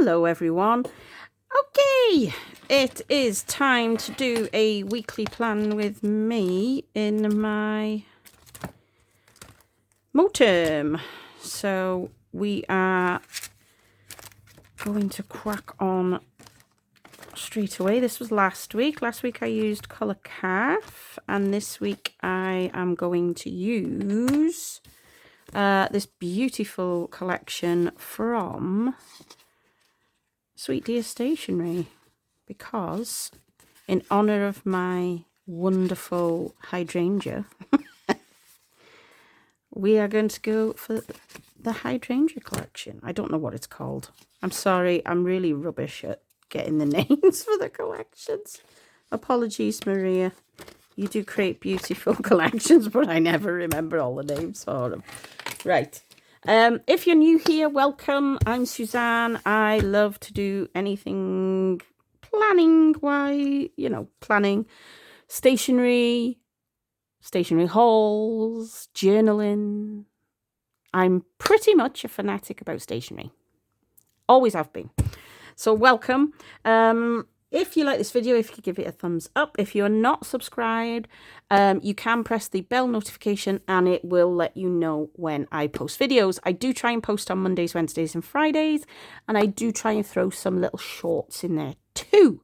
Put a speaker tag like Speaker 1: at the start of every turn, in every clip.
Speaker 1: Hello everyone. Okay, it is time to do a weekly plan with me in my Moterm. So we are going to crack on straight away. This was last week. Last week I used Colour Calf, and this week I am going to use this beautiful collection from Sweet Dear Stationery, because in honour of my wonderful hydrangea, we are going to go for the hydrangea collection. I don't know what it's called. I'm sorry, I'm really rubbish at getting the names for the collections. Apologies, Maria. You do create beautiful collections, but I never remember all the names for them. Right. If you're new here, welcome. I'm Suzanne. I love to do anything planning, planning, stationery hauls, journaling. I'm pretty much a fanatic about stationery. Always have been. So welcome. If you like this video, if you could give it a thumbs up. If you're not subscribed, you can press the bell notification and it will let you know when I post videos. I do try and post on Mondays, Wednesdays and Fridays, and I do try and throw some little shorts in there too.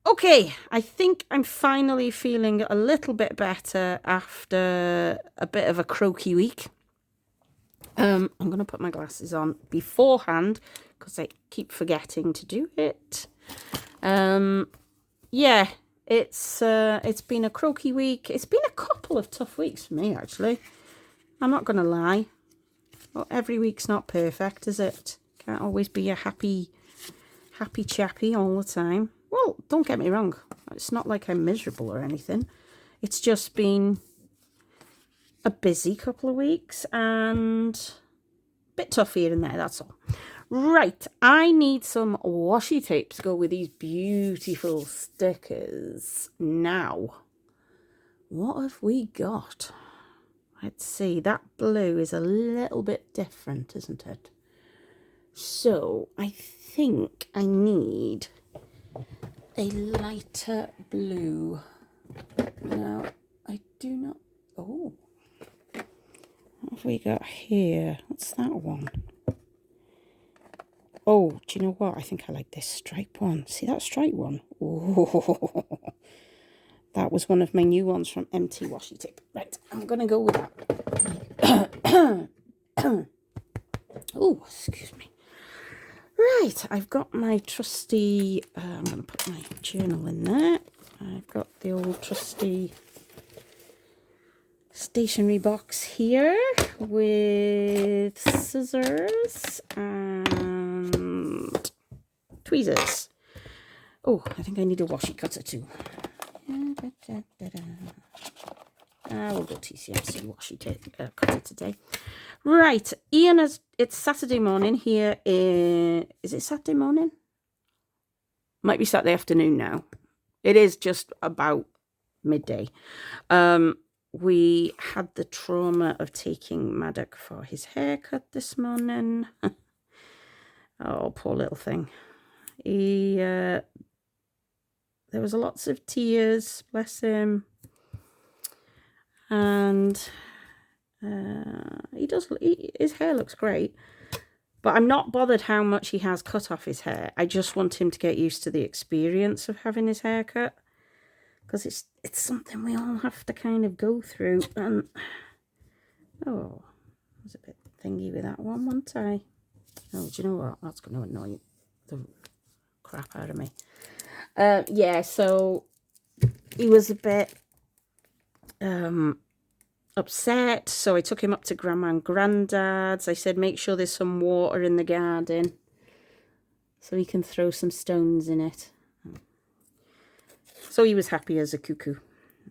Speaker 1: Okay, I think I'm finally feeling a little bit better after a bit of a croaky week. I'm going to put my glasses on beforehand because I keep forgetting to do it. Yeah, it's been a croaky week. It's been a couple of tough weeks for me, actually. I'm not going to lie. Well, every week's not perfect, is it? Can't always be a happy chappy all the time. Well, don't get me wrong. It's not like I'm miserable or anything. It's just been a busy couple of weeks and a bit tough here and there, that's all. Right, I need some washi tape to go with these beautiful stickers. Now, what have we got? Let's see, that blue is a little bit different, isn't it? So, I think I need a lighter blue. Now, I do not... Oh, what have we got here? What's that one? Oh, do you know what? I think I like this stripe one. See that stripe one? Oh, that was one of my new ones from Empty Washi Tape. Right, I'm going to go with that. Oh, excuse me. Right, I've got my trusty... I'm going to put my journal in there. I've got the old trusty stationery box here with scissors and tweezers. Oh, I think I need a washi cutter too. We'll go TCMC washi cutter today. Right, Ian it's Saturday morning here in... Is it Saturday morning? Might be Saturday afternoon now. It is just about midday. We had the trauma of taking Maddock for his haircut this morning. Oh, poor little thing. There was lots of tears, bless him. And his hair looks great. But I'm not bothered how much he has cut off his hair. I just want him to get used to the experience of having his hair cut. Because it's something we all have to kind of go through. And oh, I was a bit thingy with that one, wasn't I? Oh, do you know what? That's going to annoy the crap out of me. Yeah, so he was a bit upset. So I took him up to Grandma and Granddad's. I said, make sure there's some water in the garden so he can throw some stones in it. So he was happy as a cuckoo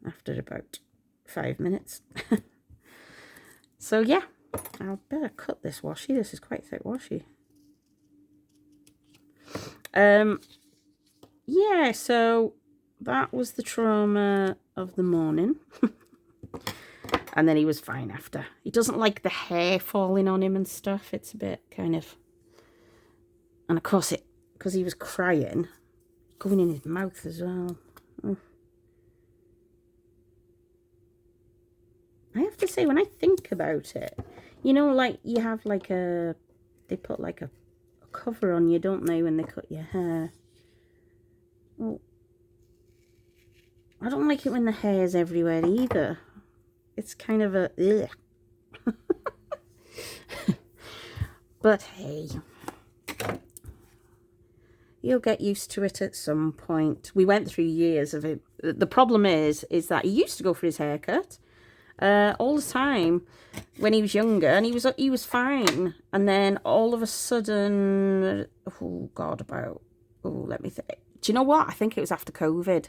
Speaker 1: after about 5 minutes. So yeah, I'll better cut this washi. This is quite thick washi. Yeah, so that was the trauma of the morning. And then he was fine after. He doesn't like the hair falling on him and stuff. It's a bit kind of And of course because he was crying, going in his mouth as well. Oh. I have to say, when I think about it, you know, like you have like they put like a cover on you, don't they, when they cut your hair? Well, I don't like it when the hair's everywhere either. It's kind of a ugh. But hey, you'll get used to it at some point. We went through years of it. The problem is that he used to go for his haircut all the time when he was younger, and he was fine. And then all of a sudden, oh God, let me think. Do you know what? I think it was after COVID.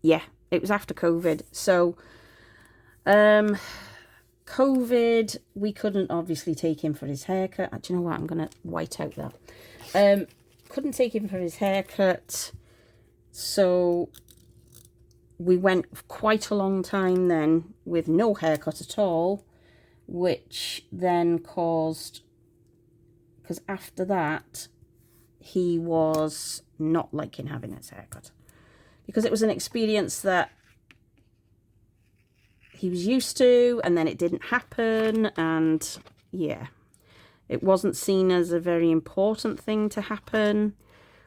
Speaker 1: Yeah, it was after COVID. So, COVID, we couldn't obviously take him for his haircut. Do you know what? I'm going to white out that. Couldn't take him for his haircut. So we went quite a long time then with no haircut at all, which then caused, because after that, he was not liking having his haircut. Because it was an experience that he was used to, and then it didn't happen, and yeah, it wasn't seen as a very important thing to happen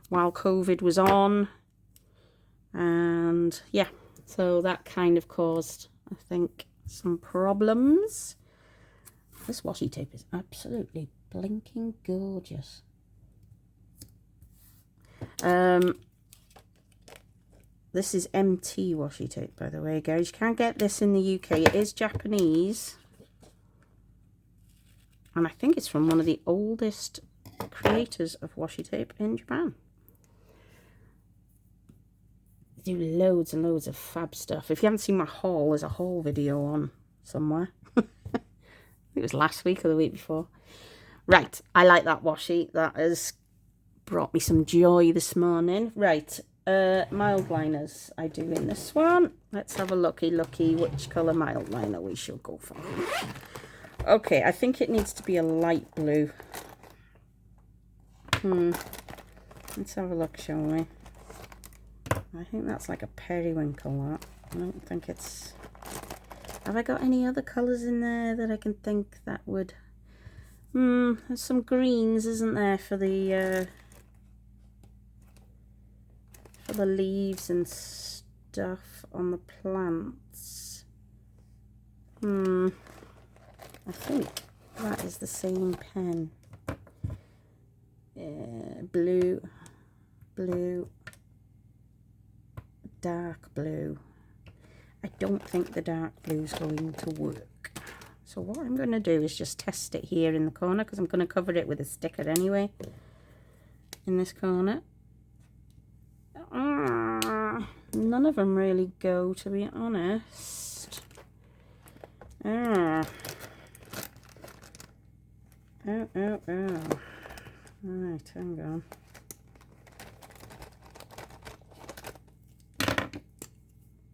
Speaker 1: while COVID was on, and yeah, so that kind of caused, I think, some problems. This washi tape is absolutely blinking gorgeous. This is MT washi tape, by the way, guys. You can't get this in the UK. It is Japanese. And I think it's from one of the oldest creators of washi tape in Japan. They do loads and loads of fab stuff. If you haven't seen my haul, there's a haul video on somewhere. It was last week or the week before. Right, I like that washi. That has brought me some joy this morning. Right. Mild liners I do in this one. Let's have a looky which colour mild liner we shall go for. Okay, I think it needs to be a light blue. Let's have a look, shall we? I think that's like a periwinkle, that. I don't think it's... Have I got any other colours in there that I can think that would... There's some greens, isn't there, for the leaves and stuff on the plants. I think that is the same pen. Blue, dark blue. I don't think the dark blue is going to work. So what I'm going to do is just test it here in the corner, because I'm going to cover it with a sticker anyway. In this corner. None of them really go, to be honest. Oh. Right, hang on.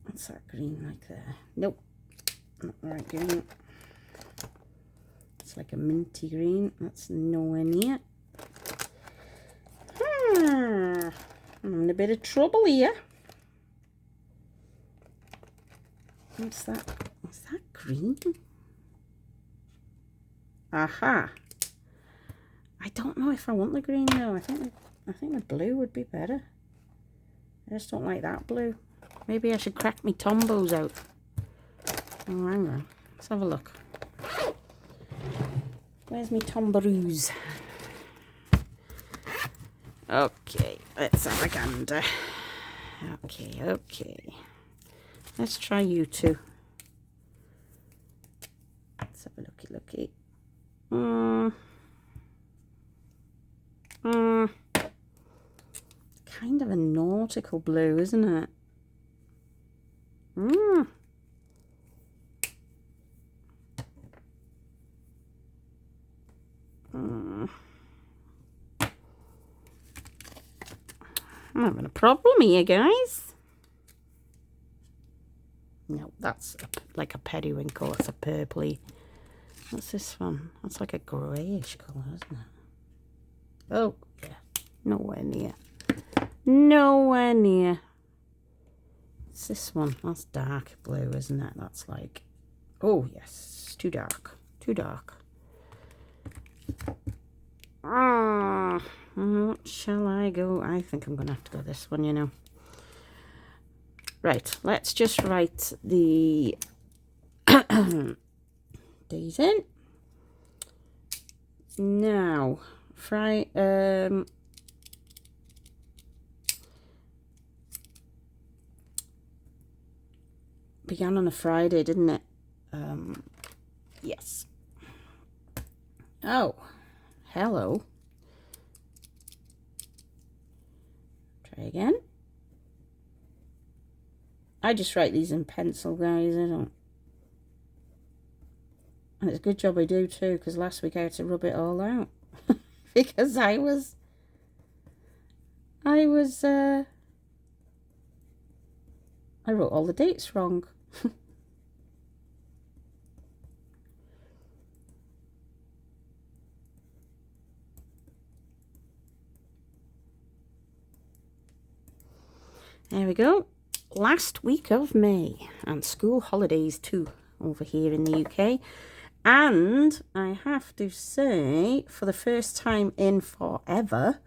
Speaker 1: What's that green like there? Nope, not the right green. It's like a minty green. That's nowhere near. I'm in a bit of trouble here. What's that? Is that green? Aha! I don't know if I want the green though. I think the blue would be better. I just don't like that blue. Maybe I should crack my Tombos out. Oh, hang on. Let's have a look. Where's my Tombaroos? Okay, let's have a gander. Okay. Let's try you two. Let's have a looky. Kind of a nautical blue, isn't it? I'm having a problem here, guys. No, that's like a periwinkle. It's a purpley. What's this one? That's like a greyish colour, isn't it? Oh, yeah. Nowhere near. Nowhere near. It's this one. That's dark blue, isn't it? That's like... Oh, yes. It's too dark. Too dark. What shall I go? I think I'm going to have to go this one, you know. Right. Let's just write the days in. Now, began on a Friday, didn't it? Yes. Oh, hello. Try again. I just write these in pencil, guys. I don't. And it's a good job I do too, because last week I had to rub it all out. Because I wrote all the dates wrong. There we go. Last week of May, and school holidays too over here in the UK. And I have to say, for the first time in forever,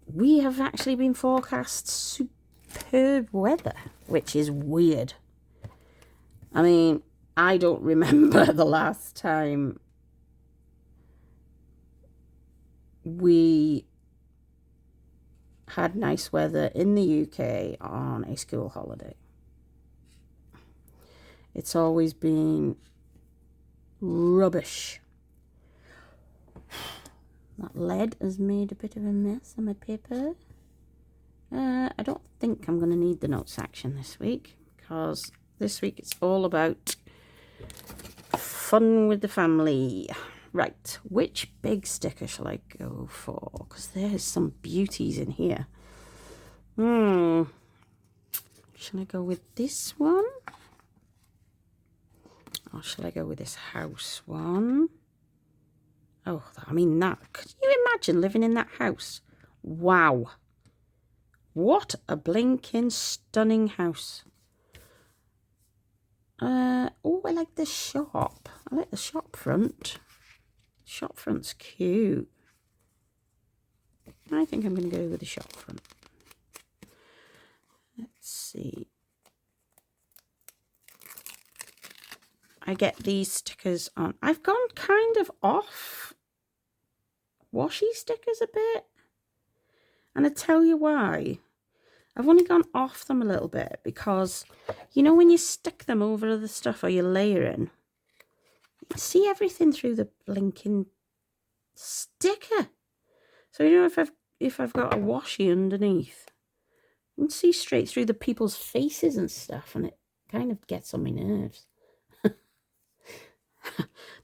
Speaker 1: we have actually been forecast superb weather, which is weird. I mean, I don't remember the last time we had nice weather in the UK on a school holiday. It's always been rubbish. That lead has made a bit of a mess on my paper. I don't think I'm going to need the note section this week, because this week it's all about fun with the family. Right, which big sticker shall I go for? Because there's some beauties in here. Shall I go with this one? Or shall I go with this house one? Oh, I mean, that. Could you imagine living in that house? Wow. What a blinking stunning house. Oh, I like the shop. I like the shop front. Shop front's cute. I think I'm going to go with the shop front. Let's see. I get these stickers on. I've gone kind of off washi stickers a bit. And I tell you why. I've only gone off them a little bit because, you know, when you stick them over other stuff or you're layering, you see everything through the blinking sticker. So you know, if I've got a washi underneath, you can see straight through the people's faces and stuff, and it kind of gets on my nerves.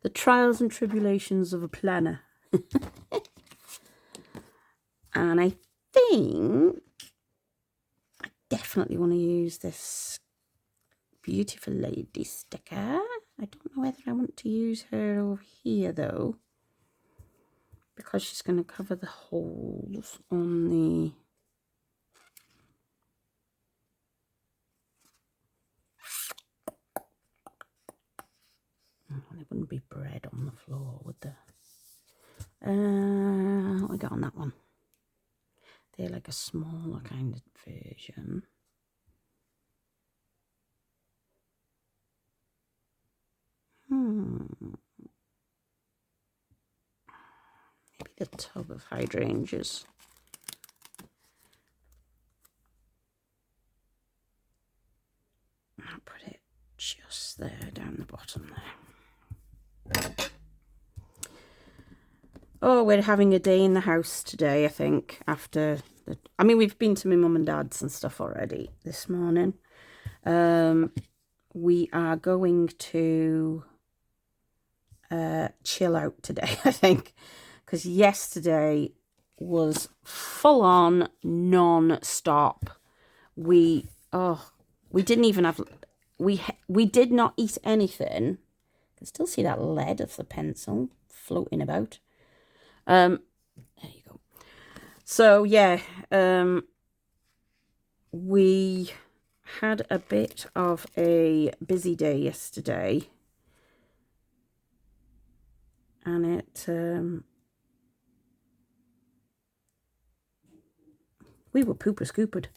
Speaker 1: The trials and tribulations of a planner. And I think I definitely want to use this beautiful lady sticker. I don't know whether I want to use her over here though, because she's going to cover the holes on the... There wouldn't be bread on the floor, would there? What we got on that one? They're like a smaller kind of version. Maybe the tub of hydrangeas. I'll put it just there, down the bottom there. Oh, we're having a day in the house today, I think, after the... I mean, we've been to my mum and dad's and stuff already this morning. We are going to chill out today, I think, because yesterday was full on non-stop. We didn't even have... We did not eat anything. You can still see that lead of the pencil floating about. There you go. So yeah, we had a bit of a busy day yesterday, and it we were pooper scoopered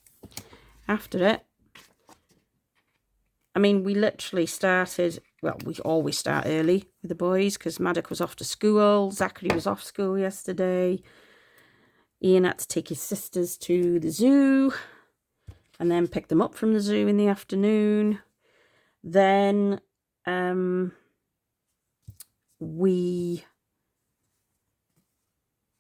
Speaker 1: after it. I mean, we literally started, well, we always start early with the boys because Maddock was off to school, Zachary was off school yesterday, Ian had to take his sisters to the zoo and then pick them up from the zoo in the afternoon. Then we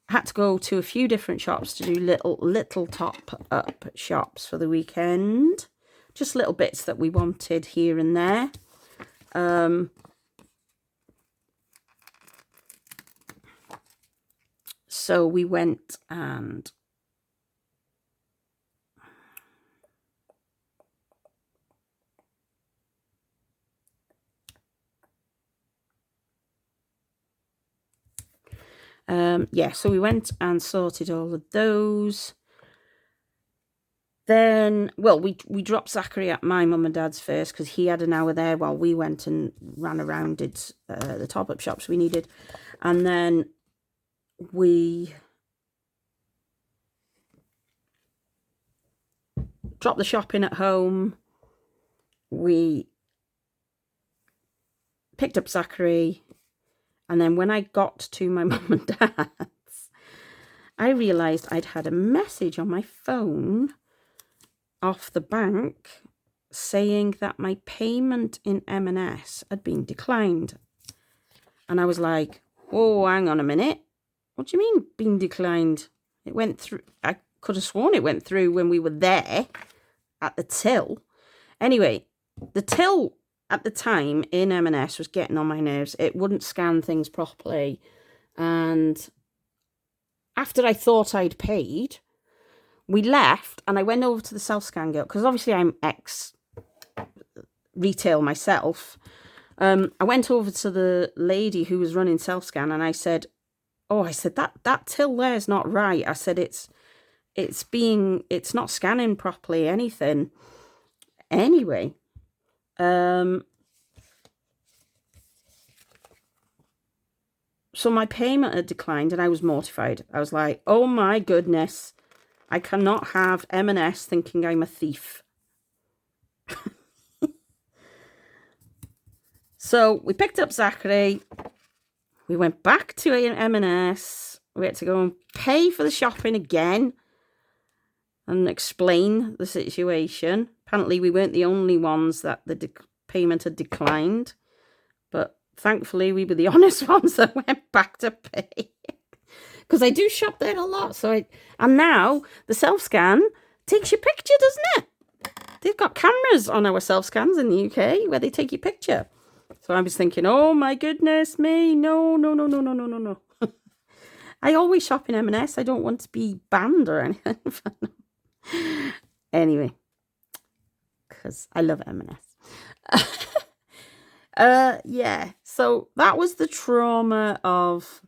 Speaker 1: had to go to a few different shops to do little top-up shops for the weekend. Just little bits that we wanted here and there. So we went and yeah, so we went and sorted all of those. Then, well, we dropped Zachary at my mum and dad's first because he had an hour there while we went and ran around, did the top-up shops we needed. And then we dropped the shopping at home. We picked up Zachary. And then when I got to my mum and dad's, I realised I'd had a message on my phone off the bank saying that my payment in M&S had been declined. And I was like, oh, hang on a minute. What do you mean been declined? It went through. I could have sworn it went through when we were there at the till. Anyway, the till at the time in M&S was getting on my nerves. It wouldn't scan things properly. And after I thought I'd paid, we left and I went over to the self-scan girl because obviously I'm ex-retail myself. I went over to the lady who was running self-scan and I said, oh, I said, that till there's not right. I said, it's not scanning properly, anything. Anyway, so my payment had declined and I was mortified. I was like, oh my goodness, I cannot have M&S thinking I'm a thief. So we picked up Zachary. We went back to M&S. We had to go and pay for the shopping again and explain the situation. Apparently, we weren't the only ones that the payment had declined. But thankfully, we were the honest ones that went back to pay. Because I do shop there a lot. And now the self-scan takes your picture, doesn't it? They've got cameras on our self-scans in the UK where they take your picture. So I was thinking, oh my goodness me, no. I always shop in M&S. I don't want to be banned or anything. Anyway, because I love M&S. Yeah, so that was the trauma of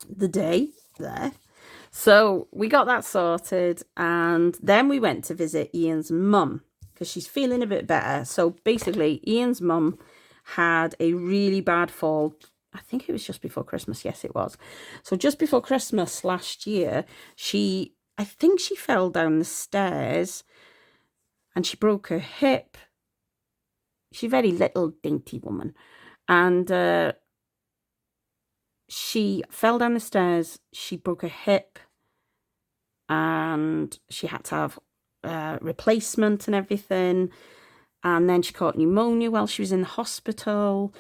Speaker 1: the day there. So we got that sorted and then we went to visit Ian's mum because she's feeling a bit better. So basically Ian's mum had a really bad fall. I think it was just before Christmas. Yes, it was. So just before Christmas last year, I think she fell down the stairs and she broke her hip. She's a very little dainty woman. And she fell down the stairs, she broke her hip, and she had to have replacement and everything. And then she caught pneumonia while she was in the hospital.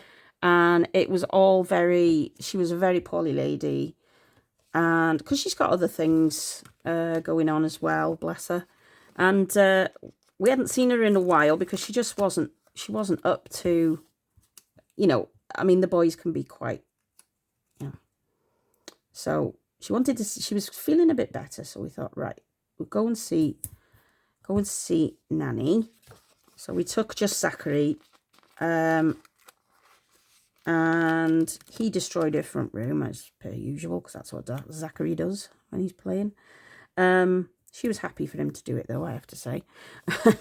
Speaker 1: And it was all she was a very poorly lady. And because she's got other things going on as well, bless her. And we hadn't seen her in a while because she wasn't up to, I mean, the boys can be quite, So she was feeling a bit better. So we thought, right, we'll go and see Nanny. So we took just Zachary. And he destroyed her front room as per usual, because that's what Zachary does when he's playing. She was happy for him to do it though, I have to say.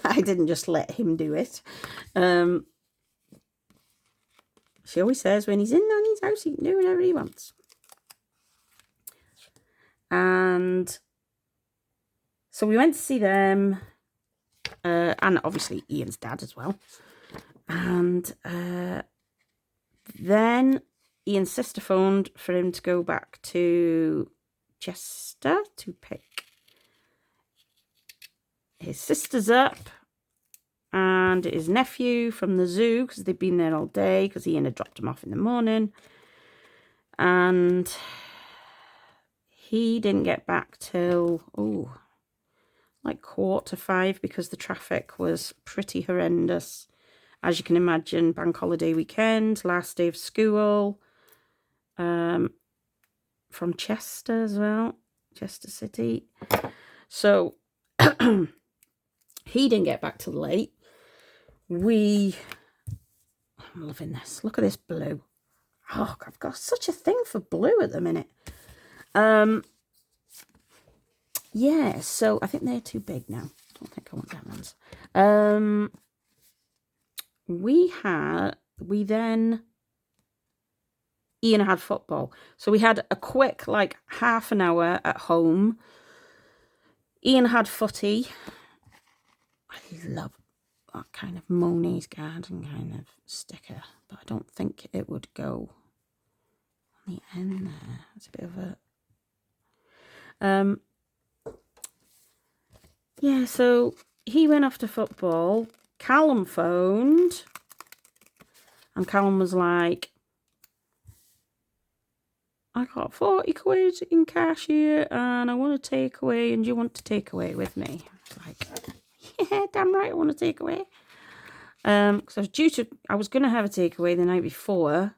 Speaker 1: I didn't just let him do it. She always says when he's in Nanny's house, he can do whatever he wants. And so we went to see them, and obviously Ian's dad as well. And then Ian's sister phoned for him to go back to Chester to pick his sisters up and his nephew from the zoo, because they'd been there all day, because Ian had dropped him off in the morning. And he didn't get back till, like 4:45, because the traffic was pretty horrendous. As you can imagine, bank holiday weekend, last day of school, from Chester as well, Chester City. So he didn't get back till late. I'm loving this. Look at this blue. Oh, I've got such a thing for blue at the minute. Yeah, so I think they're too big now. I don't think I want that ones. Ian had football. So we had a quick, like, half an hour at home. Ian had footy. I love that kind of Monet's Garden kind of sticker, but I don't think it would go on the end there. It's a bit of a... yeah, so he went off to football. Callum phoned, and Callum was like, I got 40 quid in cash here, and I want to take away, and you want to take away with me? I was like, yeah, damn right I want to take away. Because I was going to have a takeaway the night before,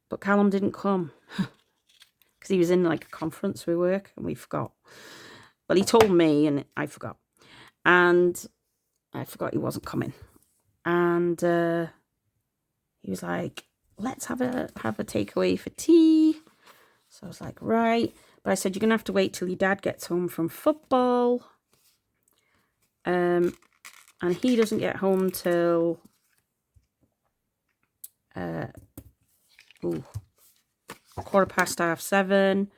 Speaker 1: but Callum didn't come. Because he was in like a conference with work, and we forgot. Well, he told me, and I forgot. And I forgot he wasn't coming. And he was like, let's have a takeaway for tea. So I was like, right. But I said, you're going to have to wait till your dad gets home from football. And he doesn't get home till 7:15.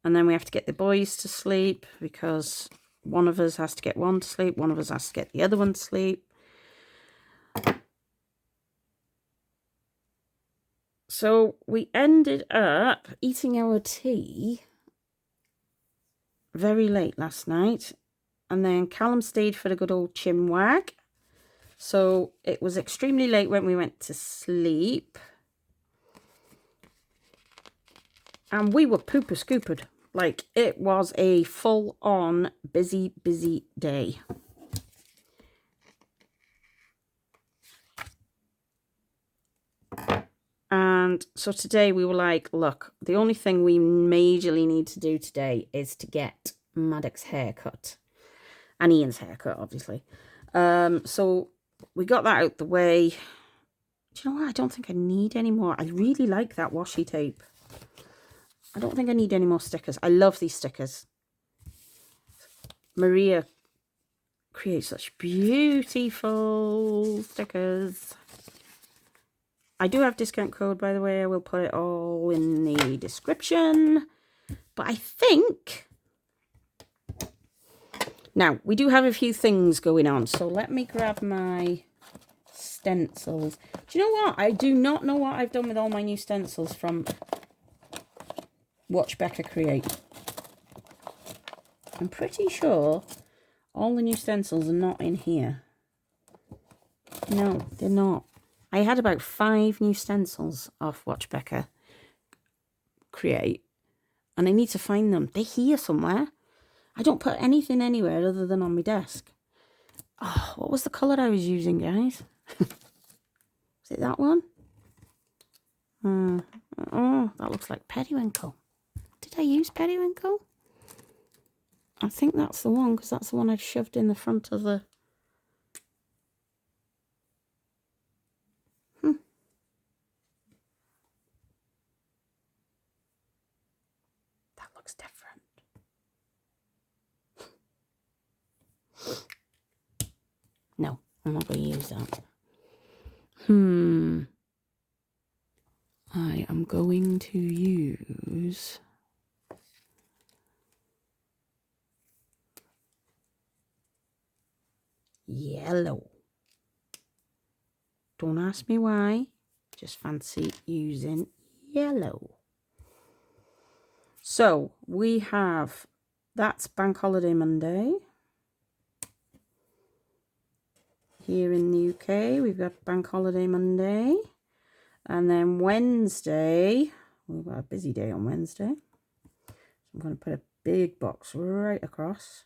Speaker 1: And then we have to get the boys to sleep, because one of us has to get one to sleep, one of us has to get the other one to sleep. So we ended up eating our tea very late last night. And then Callum stayed for the good old chinwag. So it was extremely late when we went to sleep. And we were pooper scoopered. Like, it was a full-on busy day. And so today we were like, look, the only thing we majorly need to do today is to get Maddox's haircut. And Ian's haircut, obviously. So we got that out the way. Do you know what? I don't think I need any more. I really like that washi tape. I don't think I need any more stickers. I love these stickers. Maria creates such beautiful stickers. I do have discount code, by the way. I will put it all in the description. But I think... Now, we do have a few things going on. So let me grab my stencils. Do you know what? I do not know what I've done with all my new stencils from Watch Becca Create. I'm pretty sure all the new stencils are not in here. No, they're not. I had about 5 new stencils off Watch Becca Create. And I need to find them. They're here somewhere. I don't put anything anywhere other than on my desk. Oh, what was the colour I was using, guys? Was it that one? Oh, that looks like periwinkle. Did I use periwinkle? I think that's the one, because that's the one I've shoved in the front of the... looks different. No, I'm not going to use that. I am going to use yellow. Don't ask me why, just fancy using yellow. So we have, that's Bank Holiday Monday. Here in the UK, we've got Bank Holiday Monday. And then Wednesday, we've got a busy day on Wednesday. So I'm going to put a big box right across.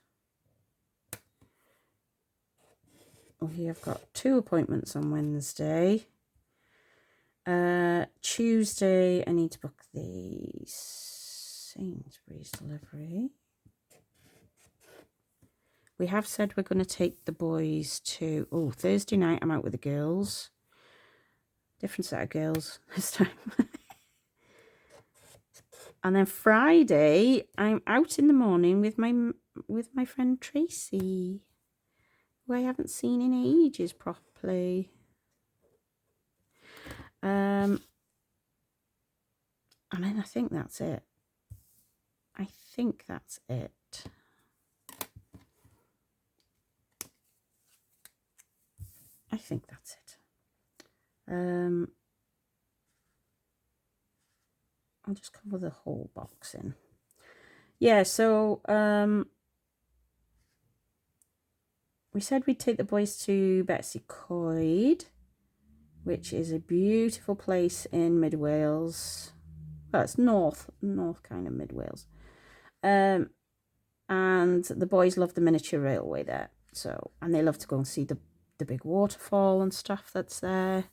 Speaker 1: We have got 2 appointments on Wednesday. Tuesday, I need to book the Sainsbury's delivery. We have said we're going to take the boys to, Thursday night I'm out with the girls. Different set of girls this time. And then Friday, I'm out in the morning with my friend Tracy, who I haven't seen in ages properly. And then I think that's it. I think that's it. I'll just cover the whole box in. Yeah, so we said we'd take the boys to Betsy Coed, which is a beautiful place in Mid Wales. Well, it's north kind of Mid Wales. And the boys love the miniature railway there. So, and they love to go and see the big waterfall and stuff that's there.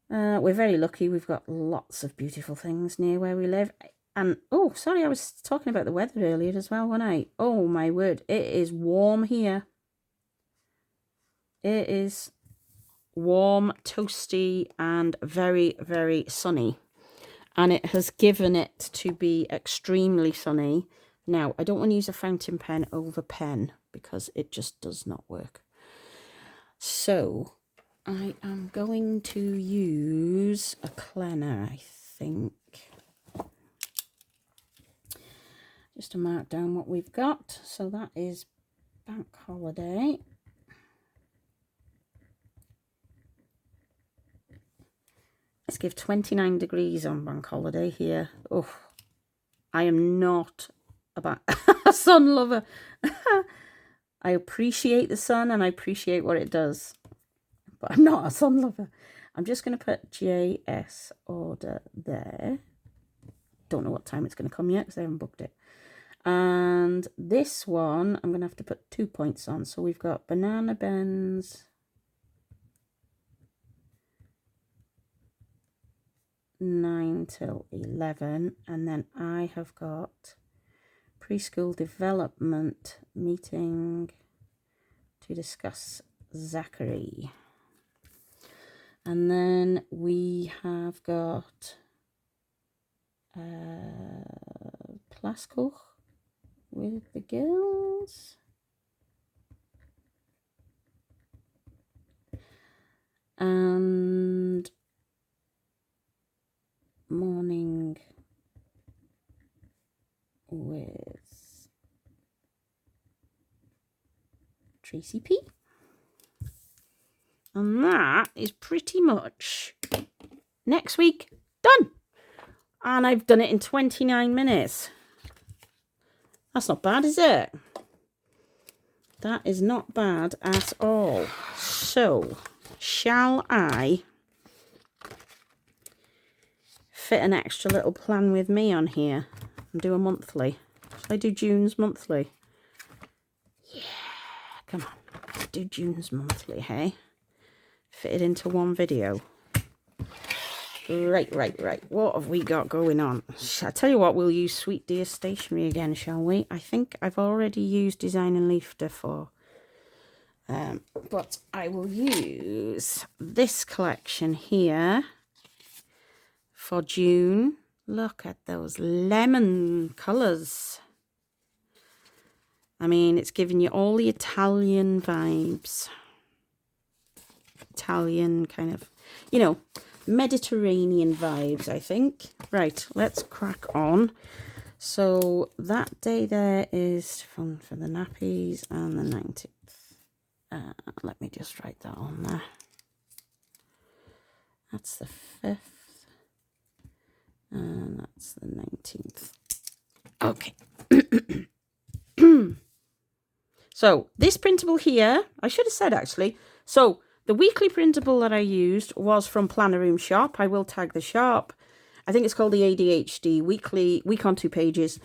Speaker 1: We're very lucky. We've got lots of beautiful things near where we live. And, oh, sorry, I was talking about the weather earlier as well, wasn't I? Oh, my word. It is warm here. It is warm, toasty, and very, very sunny. And it has given it to be extremely sunny. Now, I don't want to use a fountain pen over pen because it just does not work. So, I am going to use a cleaner, I think. Just to mark down what we've got. So that is Bank Holiday. Let's give 29 degrees on Bank Holiday here. Oh, I am not a sun lover. I appreciate the sun and I appreciate what it does. But I'm not a sun lover. I'm just going to put JS order there. Don't know what time it's going to come yet because I haven't booked it. And this one, I'm going to have to put 2 points on. So we've got Banana Bends, 9 till 11. And then I have got Preschool Development Meeting to discuss Zachary. And then we have got Plaskoch with the girls. And morning with Tracy P. And that is pretty much next week done. And I've done it in 29 minutes. That's not bad, is it? That is not bad at all. So, shall I fit an extra little plan with me on here and do a monthly? Shall I do June's monthly? Yeah, come on. Let's do June's monthly, hey? Fit it into one video. Right. What have we got going on? I tell you what, we'll use Sweet Dear Stationery again, shall we? I think I've already used Design and Leafter for... but I will use this collection here for June. Look at those lemon colours. I mean, it's giving you all the Italian vibes. Italian kind of, you know, Mediterranean vibes, I think. Right, let's crack on. So that day there is fun for the nappies and the 19th. Let me just write that on there. That's the 5th. And that's the 19th. Okay. So this printable here, I should have said actually. So the weekly printable that I used was from Planner Room Shop. I will tag the shop. I think it's called the ADHD weekly, week on 2 pages.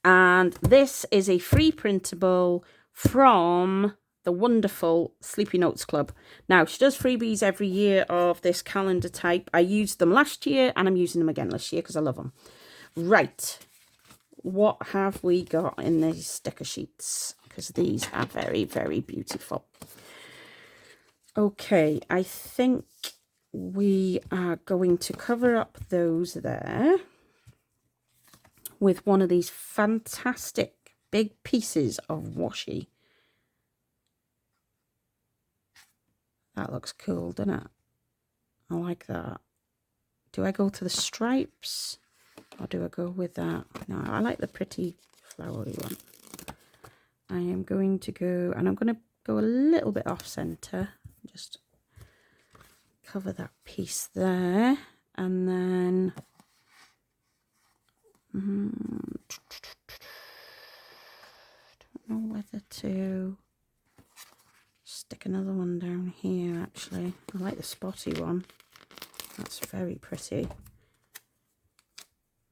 Speaker 1: And this is a free printable from the wonderful Sleepy Notes Club. Now, she does freebies every year of this calendar type. I used them last year and I'm using them again this year because I love them. Right. What have we got in these sticker sheets? Because these are very, very beautiful. Okay, I think we are going to cover up those there with one of these fantastic big pieces of washi. That looks cool, doesn't it? I like that. Do I go to the stripes or do I go with that? No, I like the pretty flowery one. I am going to go, and I'm going to go a little bit off center. Just cover that piece there. And then don't know whether to stick another one down here actually. I like the spotty one. That's very pretty.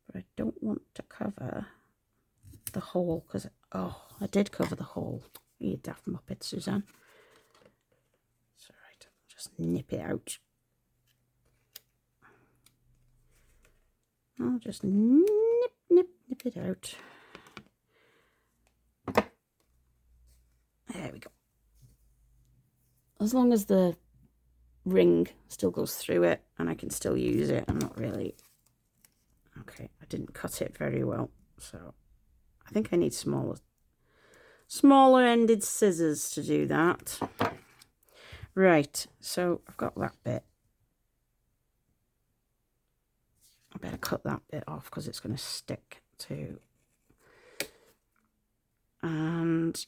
Speaker 1: But I don't want to cover the hole because, oh, I did cover the hole. You daft muppet, Suzanne. It's alright, just nip it out. I'll just nip it out. There we go. As long as the ring still goes through it and I can still use it, I'm not really... Okay, I didn't cut it very well, so I think I need smaller ended scissors to do that. Right, so I've got that bit. I better cut that bit off because it's going to stick to. And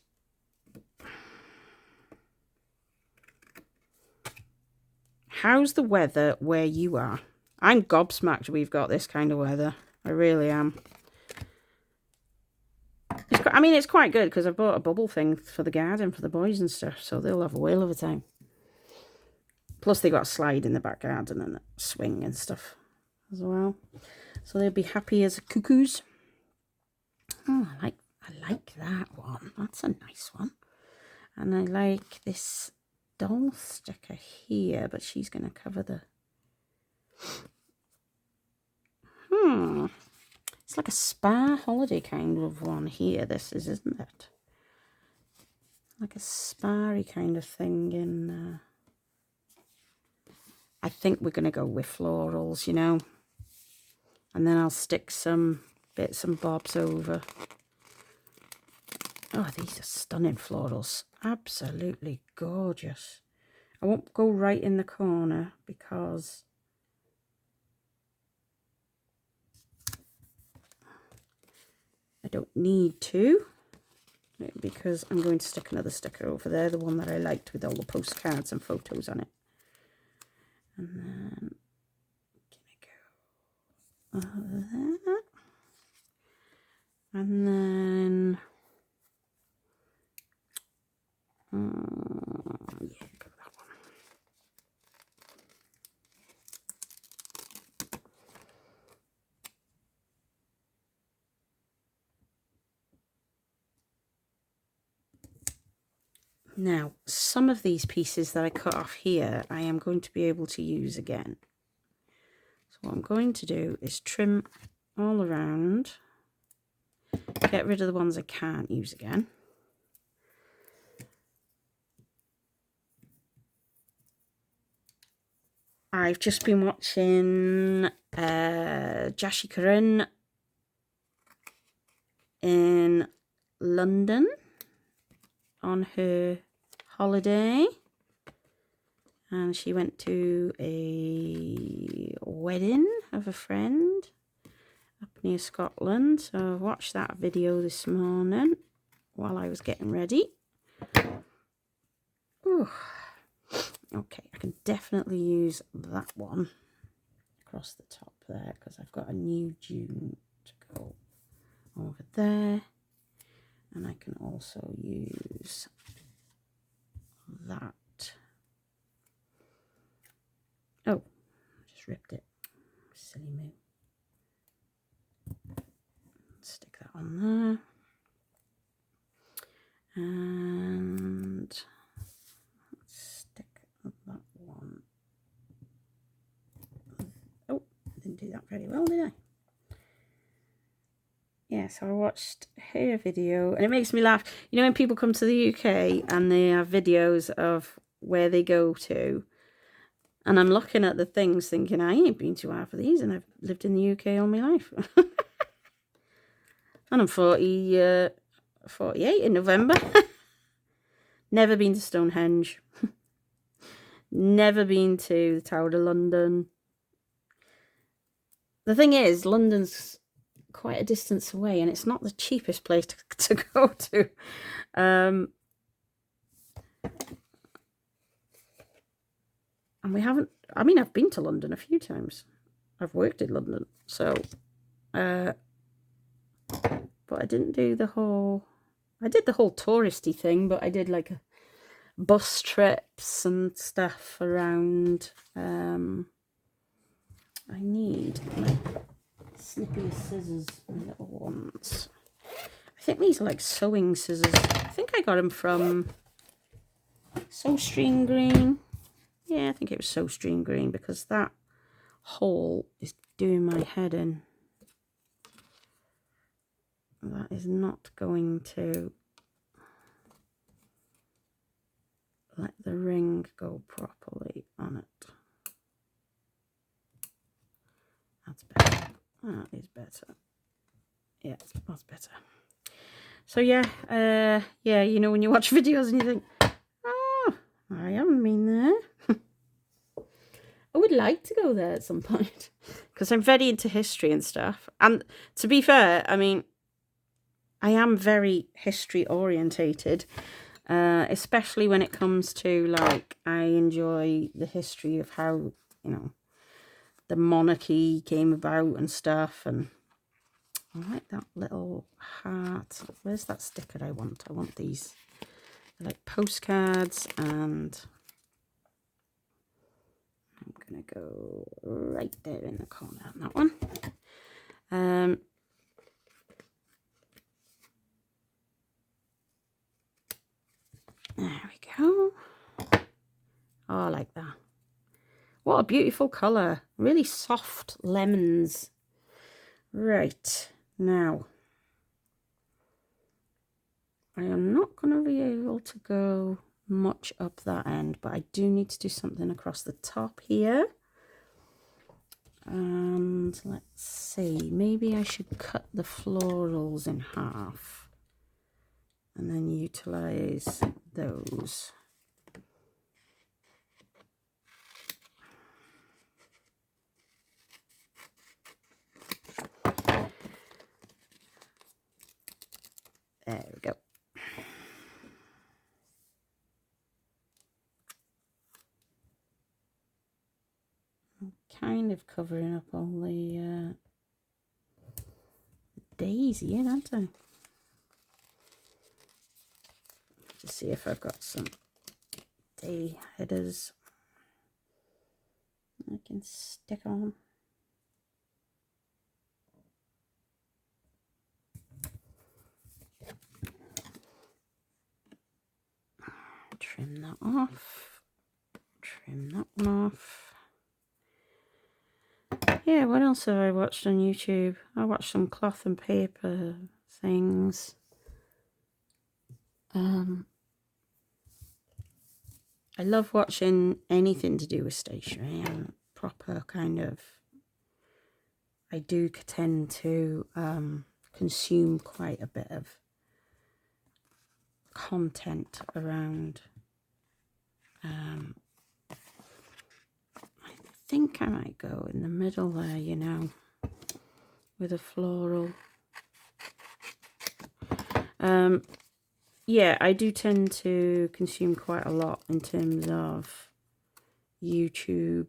Speaker 1: how's the weather where you are? I'm gobsmacked we've got this kind of weather. I really am. I mean, it's quite good because I bought a bubble thing for the garden for the boys and stuff, so they'll have a whale of a time. Plus, they got a slide in the back garden and a swing and stuff as well, so they'll be happy as cuckoos. Oh, I like that one. That's a nice one. And I like this doll sticker here, but she's going to cover the... It's like a spa holiday kind of one here, this is, isn't it? Like a spa-y kind of thing in... I think we're going to go with florals, you know. And then I'll stick some bits and bobs over. Oh, these are stunning florals. Absolutely gorgeous. I won't go right in the corner because I don't need to, because I'm going to stick another sticker over there, the one that I liked with all the postcards and photos on it. And then gonna go over there. And then yeah, go that one. Now, some of these pieces that I cut off here, I am going to be able to use again. So what I'm going to do is trim all around, get rid of the ones I can't use again. I've just been watching Jashi in London on her holiday, and she went to a wedding of a friend up near Scotland. So I watched that video this morning while I was getting ready. Ooh. Okay, I can definitely use that one across the top there because I've got a new June to go over there, and I can also use that. Oh, I just ripped it. Silly me. Stick that on there, and stick that one. Oh, didn't do that very well, did I? Yeah, so I watched her video, and it makes me laugh. You know, when people come to the UK and they have videos of where they go to, and I'm looking at the things thinking, I ain't been to half of these, and I've lived in the UK all my life. And I'm 48 in November. Never been to Stonehenge. Never been to the Tower of London. The thing is, London's quite a distance away, and it's not the cheapest place to go to. And we haven't, I mean, I've been to London a few times. I've worked in London, so, but I didn't do the whole, I did the whole touristy thing, but I did like a bus trips and stuff around. I need my snippy scissors, my little ones. I think these are like sewing scissors. I think I got them from Sew Stream Green. Yeah, I think it was Sew Stream Green, because that hole is doing my head in. That is not going to let the ring go properly on it. That's better. That is better. Yeah, that's better. So yeah, yeah, you know, when you watch videos and you think, oh, I haven't been there. I would like to go there at some point, because I'm very into history and stuff. And to be fair, I mean, I am very history orientated, especially when it comes to, like, I enjoy the history of how, you know, the monarchy came about and stuff. And I like that little heart. Where's that sticker I want? I want these. They're like postcards, and I'm going to go right there in the corner on that one. There we go. Oh, I like that. What a beautiful colour. Really soft lemons. Right, now I am not going to be able to go much up that end, but I do need to do something across the top here. And let's see, maybe I should cut the florals in half and then utilize those. There we go. I'm kind of covering up all the daisy here, aren't I? To see if I've got some day headers I can stick on. Trim that off. Trim that one off. Yeah, what else have I watched on YouTube? I watched some cloth and paper things. I love watching anything to do with stationery. proper kind of, I do tend to consume quite a bit of content around. I think I might go in the middle there, you know, with a floral. Yeah, I do tend to consume quite a lot in terms of YouTube.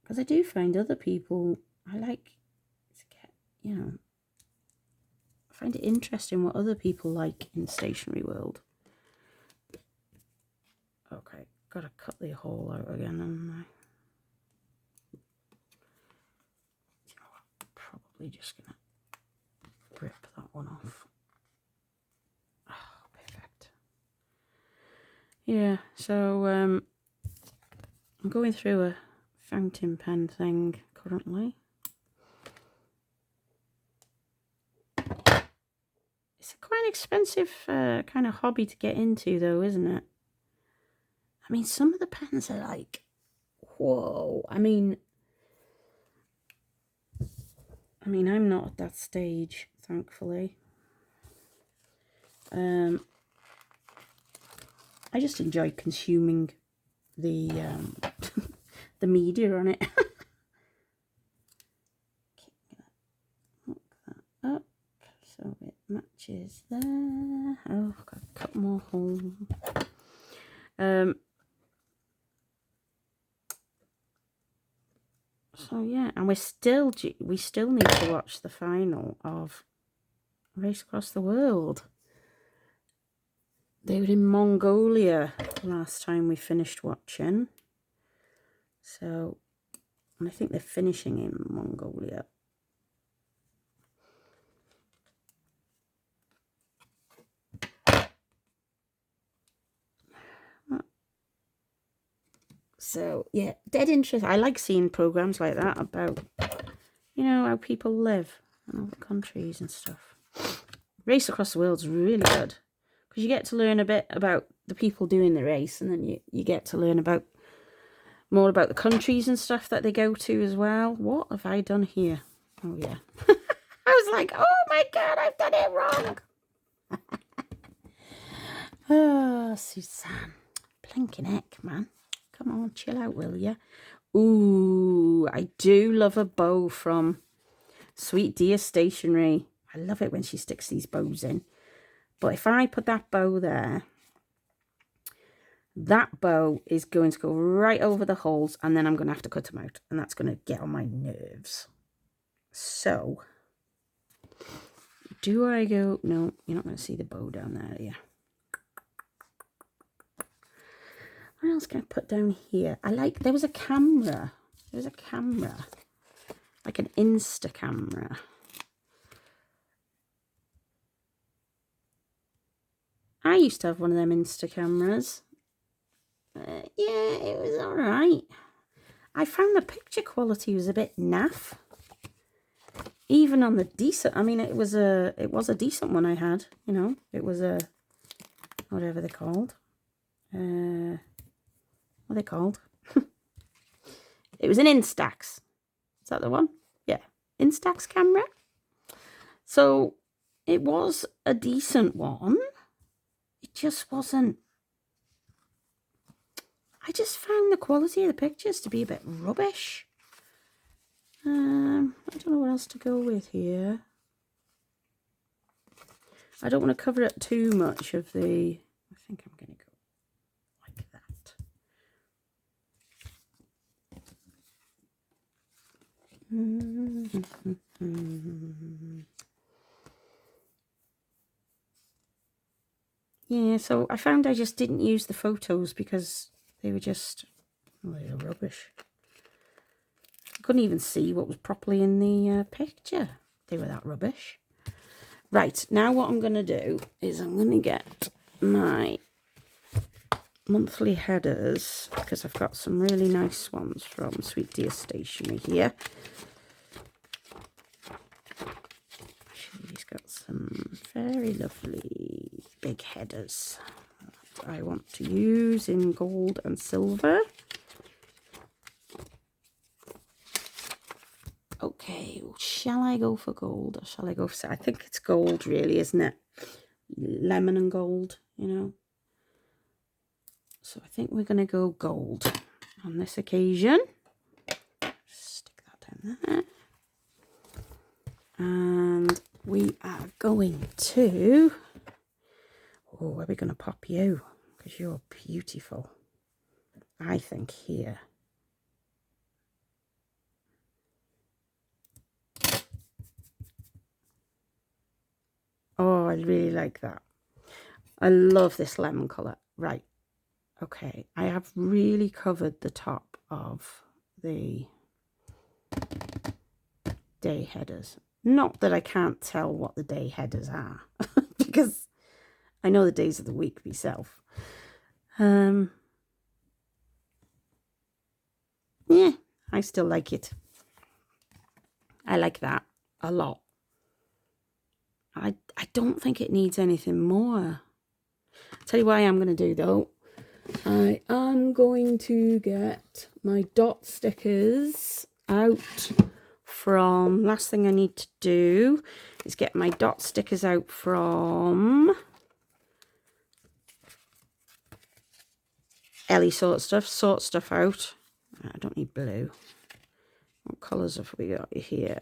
Speaker 1: Because I do find other people, I like to get, you know, I find it interesting what other people like in the stationery world. Okay, gotta cut the hole out again, haven't I? You know what, probably just gonna rip that one off. Oh, perfect. Yeah, so I'm going through a fountain pen thing currently. It's a quite expensive kind of hobby to get into though, isn't it? I mean, some of the pens are like, whoa. I mean, I'm not at that stage, thankfully. I just enjoy consuming the the media on it. Look that up so it matches there. Oh, I've got a couple more holes. So yeah, and we still need to watch the final of Race Across the World. They were in Mongolia last time we finished watching. So, and I think they're finishing in Mongolia. So, yeah, dead interest. I like seeing programs like that about, you know, how people live in other countries and stuff. Race Across the World's really good because you get to learn a bit about the people doing the race, and then you get to learn about more about the countries and stuff that they go to as well. What have I done here? Oh, yeah. I was like, oh my God, I've done it wrong. Oh, Suzanne. Blinking heck, man. Come on, chill out, will ya? Ooh, I do love a bow from Sweet Dear Stationery. I love it when she sticks these bows in. But if I put that bow there, that bow is going to go right over the holes, and then I'm going to have to cut them out, and that's going to get on my nerves. So, do I go? No, you're not going to see the bow down there, are you? What else can I put down here? There was a camera. There was a camera. Like an Insta camera. I used to have one of them Insta cameras. Yeah, it was alright. I found the picture quality was a bit naff. Even on the decent, I mean, it was a decent one I had, you know. It was a, whatever they're called. What are they called? It was an Instax. Is that the one? Yeah. Instax camera. So it was a decent one. It just wasn't. I just found the quality of the pictures to be a bit rubbish. I don't know what else to go with here. I don't want to cover up too much of the. I think I'm going to go like that. Yeah, so I found I just didn't use the photos because they were just, well, they were rubbish. I couldn't even see what was properly in the picture. They were that rubbish. Right, now what I'm going to do is I'm going to get my monthly headers, because I've got some really nice ones from Sweet Dear Stationery here. She's got some very lovely big headers. I want to use in gold and silver. Okay, shall I go for gold or shall I go for... I think it's gold really, isn't it? Lemon and gold, you know. So I think we're going to go gold on this occasion. Stick that in there. And we are going to... Oh, where are we going to pop you? Because you're beautiful. I think here. Oh, I really like that. I love this lemon colour. Right. Okay. I have really covered the top of the day headers. Not that I can't tell what the day headers are. Because I know the days of the week myself. Yeah, I still like it. I like that a lot. I don't think it needs anything more. Tell you what I am going to do though. I am going to get my dot stickers out from... Last thing I need to do is get my dot stickers out from Ellie Sort Stuff out. I don't need blue. What colours have we got here?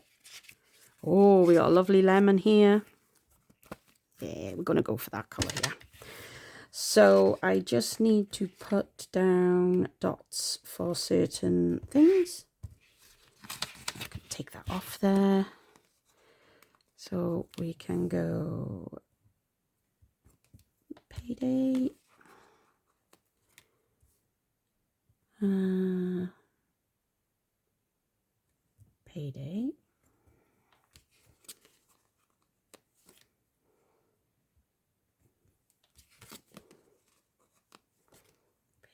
Speaker 1: Oh, we got a lovely lemon here. Yeah, we're going to go for that colour here. So I just need to put down dots for certain things. I can take that off there. So we can go payday. Payday.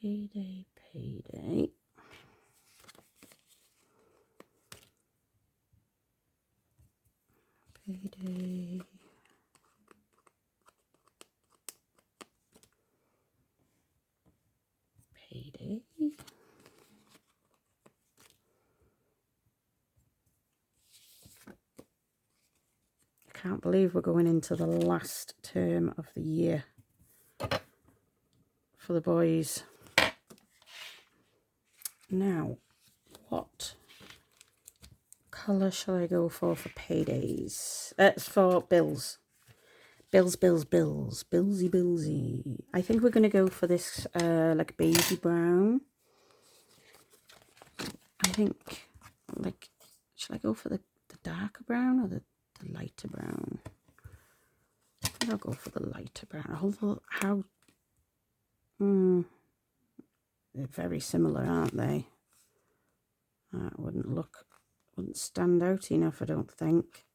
Speaker 1: Payday, payday. Payday. Payday. I can't believe we're going into the last term of the year for the boys. Now, what colour shall I go for paydays? For bills. Bills. Billsy. I think we're going to go for this like baby brown. I think, like, shall I go for the darker brown or the lighter brown? I think I'll go for the lighter brown. Although, how... they're very similar, aren't they? That wouldn't stand out enough, I don't think.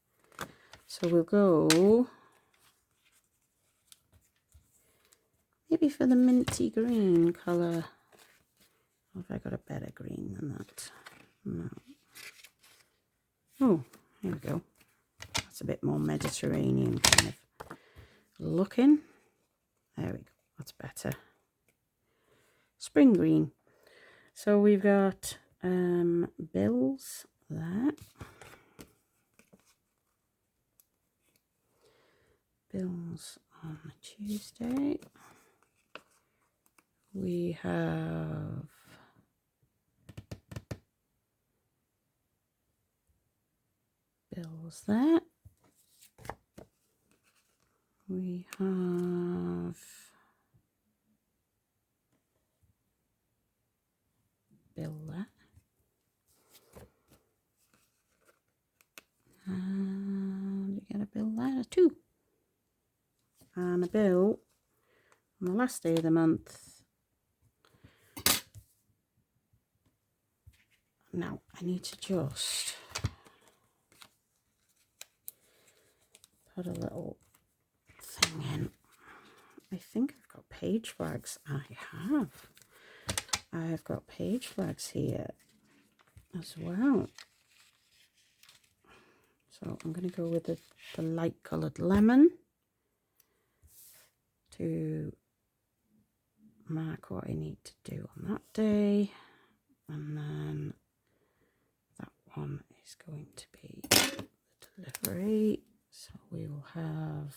Speaker 1: So we'll go maybe for the minty green colour. Or have I got a better green than that? No. Oh, here we go. That's a bit more Mediterranean kind of looking. There we go. That's better. Spring green. So we've got bills there. Bills on Tuesday. We have bills there. We have bill there. And we get a bill there too. And a bill on the last day of the month. Now I need to just put a little thing in. I think I've got page flags. I've got page flags here as well. So I'm going to go with the light coloured lemon to mark what I need to do on that day, and then that one is going to be the delivery. So we will have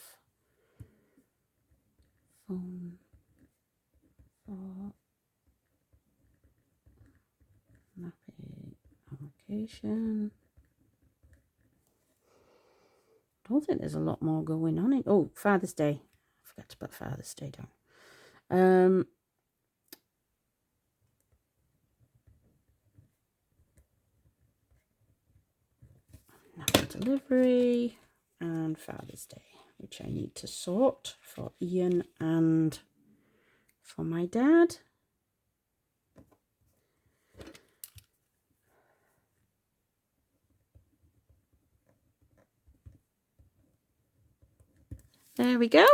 Speaker 1: phone for nappy allocation. I don't think there's a lot more going on. Oh, Father's Day. I forgot to put Father's Day down. Nappy delivery and Father's Day, which I need to sort for Ian and for my dad. There we go.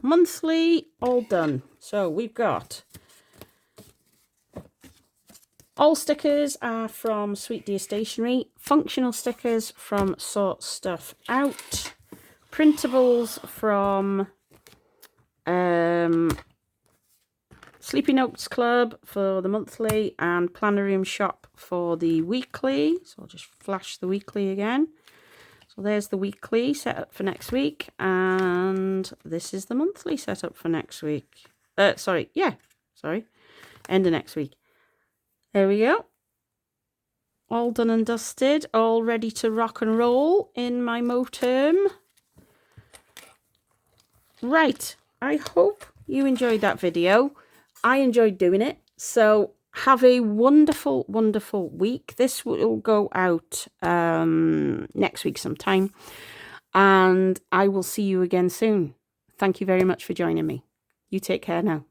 Speaker 1: Monthly, all done. So we've got all stickers are from Sweet Dear Stationery. Functional stickers from Sort Stuff Out. Printables from Sleepy Notes Club for the monthly and Planarium Shop for the weekly. So I'll just flash the weekly again. So there's the weekly set up for next week, and this is the monthly set up for next week. End of next week. There we go. All done and dusted, all ready to rock and roll in my Moterm. Right, I hope you enjoyed that video. I enjoyed doing it, so have a wonderful, wonderful week. This will go out next week sometime, and I will see you again soon. Thank you very much for joining me. You take care now.